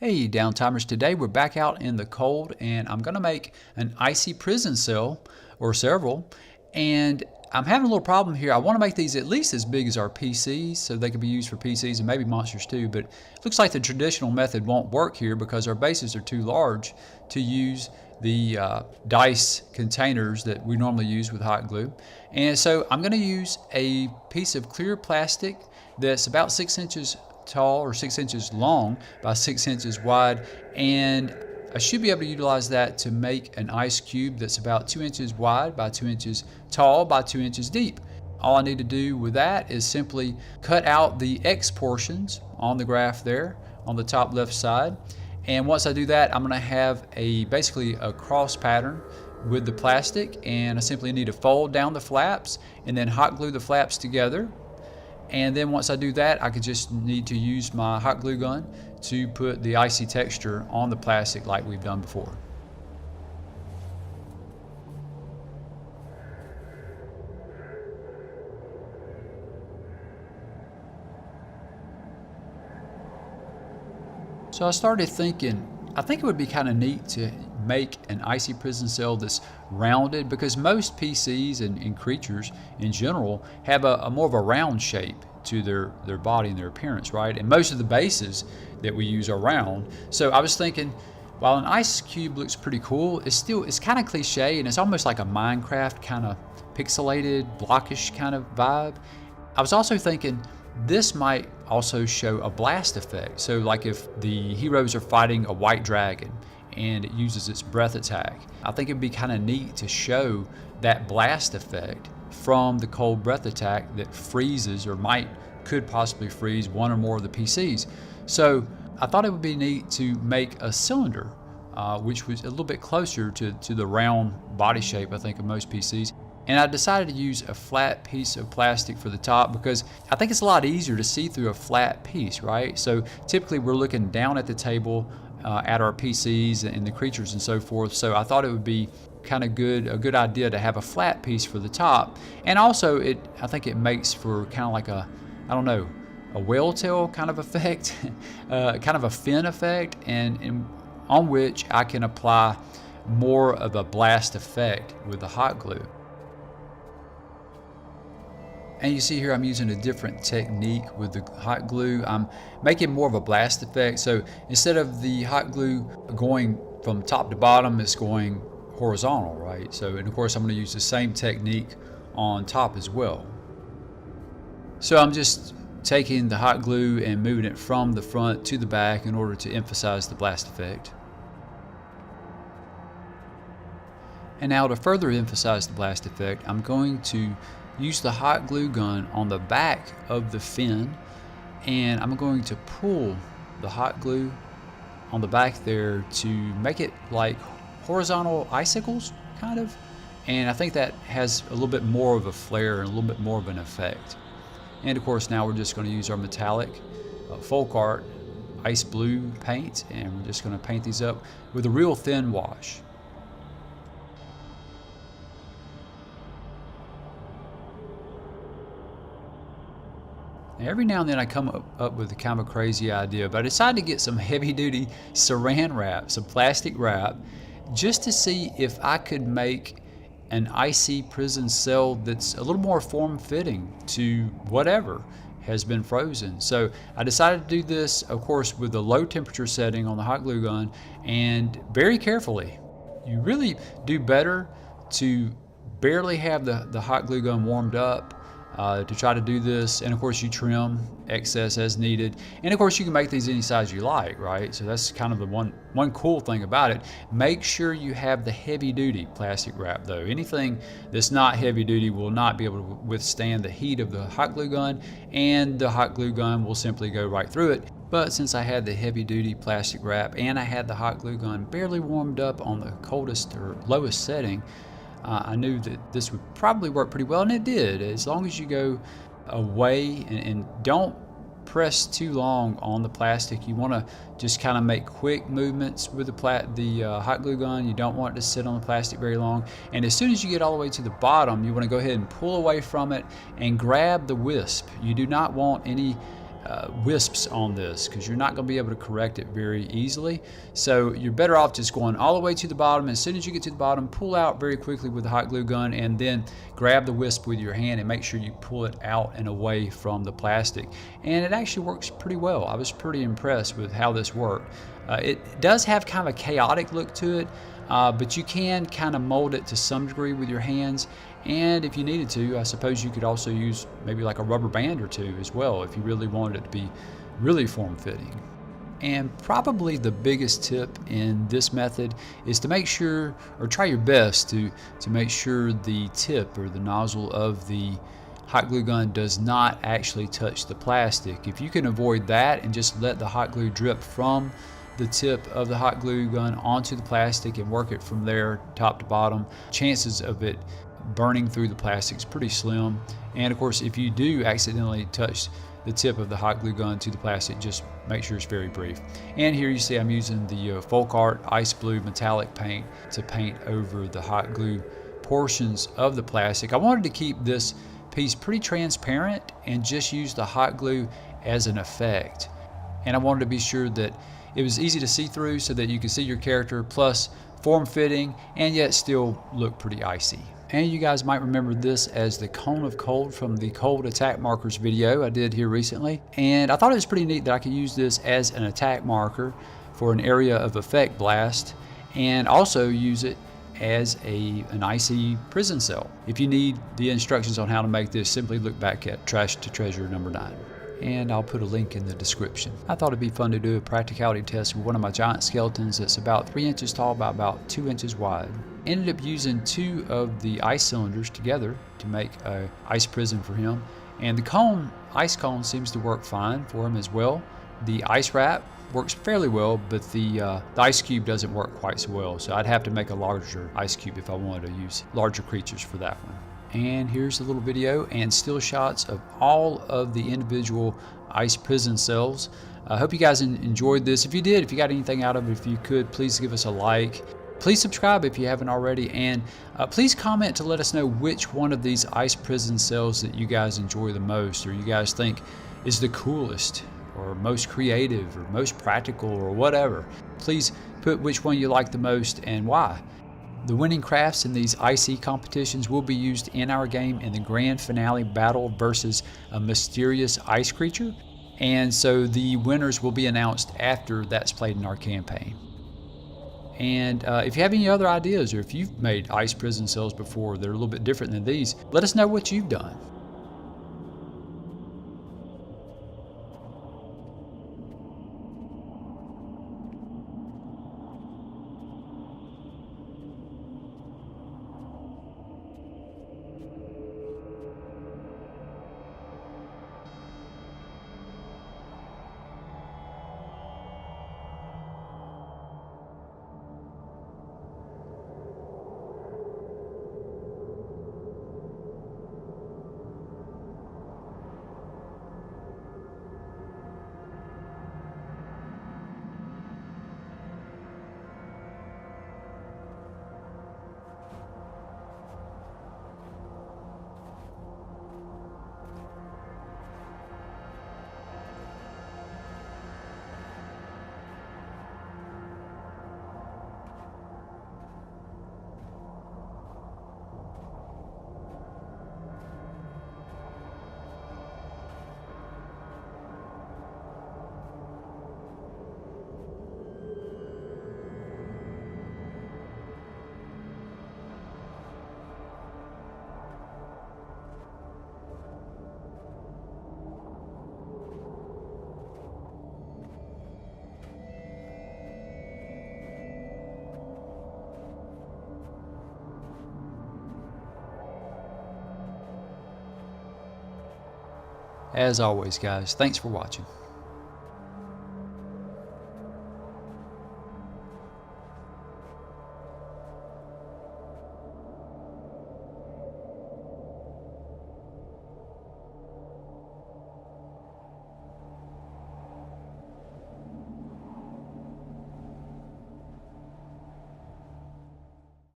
Hey downtimers, today we're back out in the cold and I'm gonna make an icy prison cell or several, and I'm having a little problem here. I want to make these at least as big as our PCs so they can be used for PCs and maybe monsters too, but it looks like the traditional method won't work here because our bases are too large to use the dice containers that we normally use with hot glue. And so I'm going to use a piece of clear plastic that's about 6 inches tall or 6 inches long by 6 inches wide, and I should be able to utilize that to make an ice cube that's about 2 inches wide by 2 inches tall by 2 inches deep. All I need to do with that is simply cut out the X portions on the graph there on the top left side, and once I do that, I'm going to have basically a cross pattern with the plastic, and I simply need to fold down the flaps and then hot glue the flaps together. And then once I do that, I could just need to use my hot glue gun to put the icy texture on the plastic like we've done before. So I started thinking, I think it would be kind of neat to make an icy prison cell that's rounded, because most PCs and creatures in general have a more of a round shape to their body and their appearance, right? And most of the bases that we use are round. So I was thinking, while an ice cube looks pretty cool, it's kind of cliche and it's almost like a Minecraft kind of pixelated, blockish kind of vibe. I was also thinking this might also show a blast effect. So like if the heroes are fighting a white dragon and it uses its breath attack, I think it'd be kind of neat to show that blast effect from the cold breath attack that freezes or could possibly freeze one or more of the PCs. So I thought it would be neat to make a cylinder, which was a little bit closer to the round body shape, I think, of most PCs. And I decided to use a flat piece of plastic for the top because I think it's a lot easier to see through a flat piece, right? So typically we're looking down at the table at our PCs and the creatures and so forth. So I thought it would be kind of a good idea to have a flat piece for the top. And also I think it makes for kind of like a whale tail kind of effect, kind of a fin effect, and on which I can apply more of a blast effect with the hot glue. And you see here I'm using a different technique with the hot glue. I'm making more of a blast effect. So instead of the hot glue going from top to bottom, it's going horizontal, right? So, and of course I'm going to use the same technique on top as well. So I'm just taking the hot glue and moving it from the front to the back in order to emphasize the blast effect. And now to further emphasize the blast effect, I'm going to use the hot glue gun on the back of the fin, and I'm going to pull the hot glue on the back there to make it like horizontal icicles, kind of. And I think that has a little bit more of a flare and a little bit more of an effect. And of course now we're just going to use our metallic folk art ice blue paint, and we're just going to paint these up with a real thin wash. Every now and then I come up with a kind of a crazy idea, but I decided to get some heavy duty saran wrap, some plastic wrap, just to see if I could make an icy prison cell that's a little more form-fitting to whatever has been frozen. So I decided to do this, of course, with the low temperature setting on the hot glue gun, and very carefully. You really do better to barely have the hot glue gun warmed up to try to do this. And of course you trim excess as needed, and of course you can make these any size you like, right? So that's kind of the one cool thing about it. Make sure you have the heavy duty plastic wrap though. Anything that's not heavy duty will not be able to withstand the heat of the hot glue gun, and the hot glue gun will simply go right through it. But since I had the heavy duty plastic wrap and I had the hot glue gun barely warmed up on the coldest or lowest setting, I knew that this would probably work pretty well, and it did. As long as you go away and don't press too long on the plastic. You want to just kind of make quick movements with the hot glue gun. You don't want it to sit on the plastic very long. And as soon as you get all the way to the bottom, you want to go ahead and pull away from it and grab the wisp. You do not want any wisps on this, because you're not going to be able to correct it very easily. So you're better off just going all the way to the bottom. As soon as you get to the bottom, pull out very quickly with the hot glue gun, and then grab the wisp with your hand and make sure you pull it out and away from the plastic. And it actually works pretty well. I was pretty impressed with how this worked. It does have kind of a chaotic look to it, but you can kind of mold it to some degree with your hands. And if you needed to, I suppose you could also use maybe like a rubber band or two as well if you really wanted it to be really form-fitting. And probably the biggest tip in this method is to make sure, or try your best to make sure the tip or the nozzle of the hot glue gun does not actually touch the plastic. If you can avoid that and just let the hot glue drip from the tip of the hot glue gun onto the plastic and work it from there top to bottom, chances of it burning through the plastic is pretty slim. And of course, if you do accidentally touch the tip of the hot glue gun to the plastic, just make sure it's very brief. And here you see I'm using the Folk Art Ice Blue metallic paint to paint over the hot glue portions of the plastic. I wanted to keep this piece pretty transparent and just use the hot glue as an effect. And I wanted to be sure that it was easy to see through so that you could see your character, plus form-fitting, and yet still look pretty icy. And you guys might remember this as the Cone of Cold from the Cold Attack Markers video I did here recently. And I thought it was pretty neat that I could use this as an attack marker for an area of effect blast, and also use it as an icy prison cell. If you need the instructions on how to make this, simply look back at Trash to Treasure number 9. And I'll put a link in the description. I thought it'd be fun to do a practicality test with one of my giant skeletons that's about 3 inches tall by about 2 inches wide. Ended up using 2 of the ice cylinders together to make a ice prison for him. And the ice cone seems to work fine for him as well. The ice wrap works fairly well, but the ice cube doesn't work quite so well. So I'd have to make a larger ice cube if I wanted to use larger creatures for that one. And here's a little video and still shots of all of the individual ice prison cells. I hope you guys enjoyed this. If you did, if you got anything out of it, if you could, please give us a like. Please subscribe if you haven't already, and please comment to let us know which one of these ice prison cells that you guys enjoy the most, or you guys think is the coolest, or most creative, or most practical, or whatever. Please put which one you like the most and why. The winning crafts in these icy competitions will be used in our game in the grand finale battle versus a mysterious ice creature, and so the winners will be announced after that's played in our campaign. And if you have any other ideas, or if you've made ice prison cells before that are a little bit different than these, let us know what you've done. As always, guys, thanks for watching.